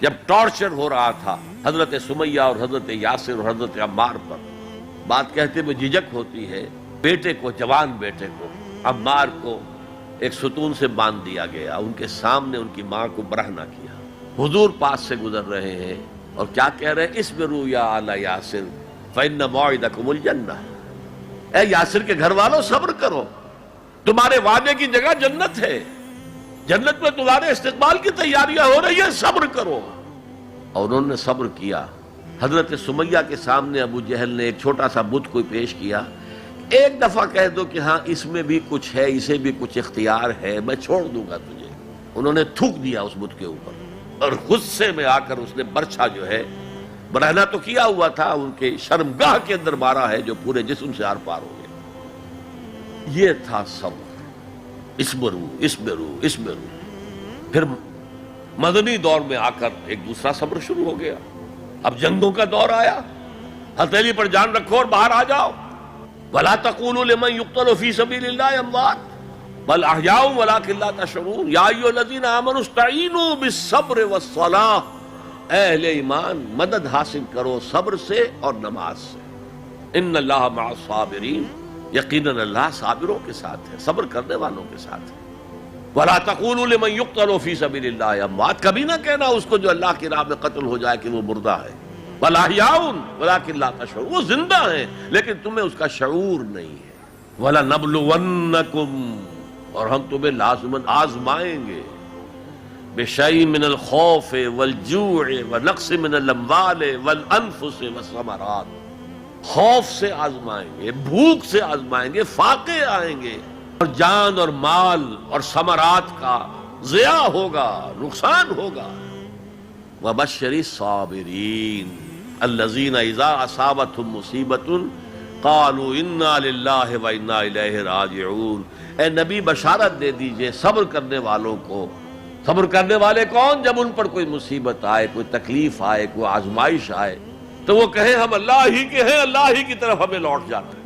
جب ٹارچر ہو رہا تھا حضرت سمیہ اور حضرت یاسر اور حضرت عمار پر، بات کہتے میں جھجک ہوتی ہے، بیٹے کو، جوان بیٹے کو، عمار کو ایک ستون سے باندھ دیا گیا، ان کے سامنے ان کی ماں کو برہنہ کیا، حضور پاس سے گزر رہے ہیں اور کیا کہہ رہے ہیں؟ اصبروا یا آل یاسر فإن موعدکم الجنہ، اے یاسر کے گھر والوں صبر کرو، تمہارے وعدے کی جگہ جنت ہے، جنت میں تمہارے استقبال کی تیاریاں ہو رہی ہیں، صبر کرو۔ اور انہوں نے صبر کیا۔ حضرت سمیہ کے سامنے ابو جہل نے ایک چھوٹا سا بت کوئی پیش کیا، ایک دفعہ کہہ دو کہ ہاں اس میں بھی کچھ ہے، اسے بھی کچھ اختیار ہے، میں چھوڑ دوں گا تجھے۔ انہوں نے تھوک دیا اس بت کے اوپر اور غصے میں آ کر اس نے برچھا جو ہے، برہنہ تو کیا ہوا تھا، ان کے شرمگاہ کے اندر مارا ہے جو پورے جسم سے آر پار ہو گیا۔ یہ تھا صبر۔ اصبروا اصبروا اصبروا۔ پھر مدنی دور میں آ کر ایک دوسرا صبر شروع ہو گیا، اب جنگوں کا دور آیا، ہتھیلی پر جان رکھو اور باہر آ جاؤ۔ وَلَا تَقُولُوا لِمَنْ يُقْتَلُ فِي سَبِيلِ اللَّهِ أَمْوَاتٌ بَلْ أَحْيَاءٌ وَلَٰكِن لَّا تَشْعُرُونَ يَا أَيُّهَا الَّذِينَ آمَنُوا اسْتَعِينُوا بِالصَّبْرِ وَالصَّلَاةِ، اے اہل ایمان مدد حاصل کرو صبر سے اور نماز سے۔ إِنَّ اللَّهَ مَعَ الصَّابِرِينَ، یقیناً اللہ صابروں کے ساتھ ہے، صبر کرنے والوں کے ساتھ ہے۔ وَلَا تَقُولُوا لِمَنْ يُقْتَلُ فِي سَبِيلِ اللَّهِ أَمْوَاتٌ، کبھی نہ کہنا اس کو جو اللہ کی راہ میں قتل ہو جائے کہ وہ مردہ ہے۔ بَلْ أَحْيَاءٌ وَلَٰكِن لَّا تَشْعُرُونَ، وہ زندہ ہیں لیکن تمہیں اس کا شعور نہیں ہے۔ وَلَنَبْلُوَنَّكُمْ، اور ہم تمہیں لازماً آزمائیں گے، بِشَيْءٍ مِّنَ الْخَوْفِ وَالْجُوعِ وَنَقْصٍ مِّنَ الْأَمْوَالِ وَالْأَنفُسِ وَالثَّمَرَاتِ، خوف سے آزمائیں گے، بھوک سے آزمائیں گے، فاقے آئیں گے، اور جان اور مال اور ثمرات کا ضیاع ہوگا، نقصان ہوگا۔ وَبَشِّرِ الصَّابِرِينَ الَّذِينَ إِذَا أَصَابَتْهُمْ مُصِيبَةٌ قَالُوا إِنَّا لِلَّهِ وَإِنَّا إِلَيْهِ رَاجِعُونَ، اے نبی بشارت دے دیجئے صبر کرنے والوں کو۔ صبر کرنے والے کون؟ جب ان پر کوئی مصیبت آئے، کوئی تکلیف آئے، کوئی آزمائش آئے تو وہ کہیں ہم اللہ ہی کے ہیں، اللہ ہی کی طرف ہمیں لوٹ جاتے ہیں۔